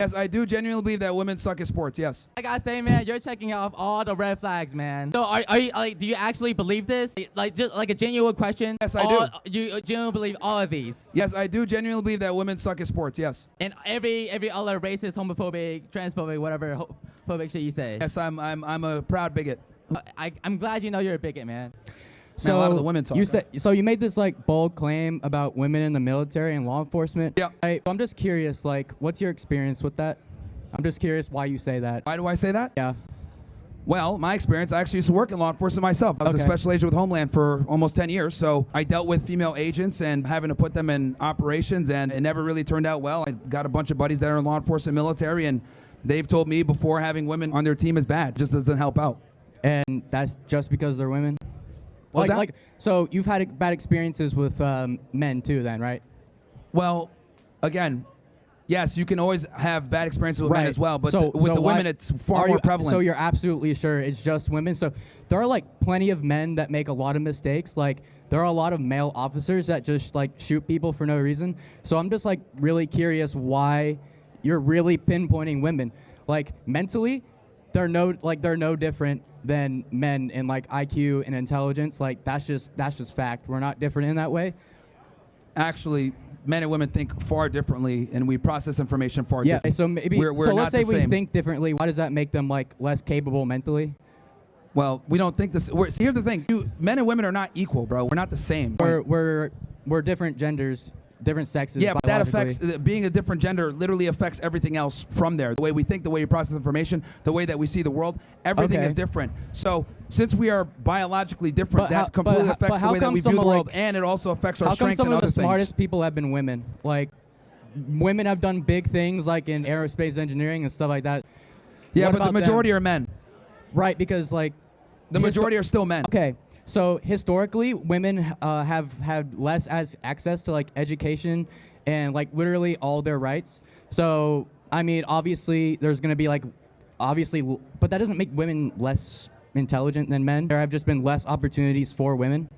Yes, I do genuinely believe that women suck at sports. Yes. I gotta say, man, you're checking off all the red flags, man. So are you like, do you actually believe this? Like, just like a genuine question. Yes, I do. You genuinely believe all of these? Yes, I do genuinely believe that women suck at sports. Yes. And every other racist, homophobic, transphobic, whatever phobic shit you say. Yes, I'm a proud bigot. I'm glad you know you're a bigot, man. Man, a lot of the women talk. You made this like bold claim about women in the military and law enforcement. Yeah. I'm just curious, like, what's your experience with that? I'm just curious why you say that. Why do I say that? Yeah. Well, my experience, I actually used to work in law enforcement myself. I was a special agent with Homeland for almost 10 years, so I dealt with female agents and having to put them in operations, and it never really turned out well. I got a bunch of buddies that are in law enforcement military, and they've told me before having women on their team is bad. It just doesn't help out. And that's just because they're women? So you've had bad experiences with men too then, right? Well, again, yes, you can always have bad experiences with men as well, but with the women, it's far more prevalent. So you're absolutely sure it's just women? So there are like plenty of men that make a lot of mistakes. Like there are a lot of male officers that just like shoot people for no reason. So I'm just like really curious why you're really pinpointing women. Like mentally, they're no different than men in like IQ and intelligence. Like that's just fact. We're not different in that way. Actually, men and women think far differently, and we process information far differently. Yeah, so maybe we're so not let's say the we same. think differently. Why does that make them like less capable mentally? Well, we don't think this. See, here's the thing: men and women are not equal, bro. We're not the same. We're different genders, different sexes. Yeah, but that affects being a different gender. Literally affects everything else from there. The way we think, the way we process information, the way that we see the world. Everything is different. So since we are biologically different, that completely affects the way that we view the world, and it also affects our strength and other things. How come some of the smartest people have been women? Like, women have done big things, like in aerospace engineering and stuff like that. Yeah, but the majority are men. Right, because like the majority are still men. Okay. So historically, women have had less access to like education and like literally all their rights. So I mean, obviously, there's going to be like, but that doesn't make women less intelligent than men. There have just been less opportunities for women.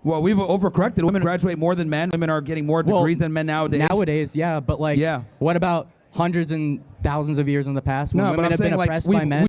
Well, we've overcorrected. Women graduate more than men. Women are getting more degrees than men nowadays. Nowadays, yeah, but like, what about hundreds and thousands of years in the past when women have been oppressed by men?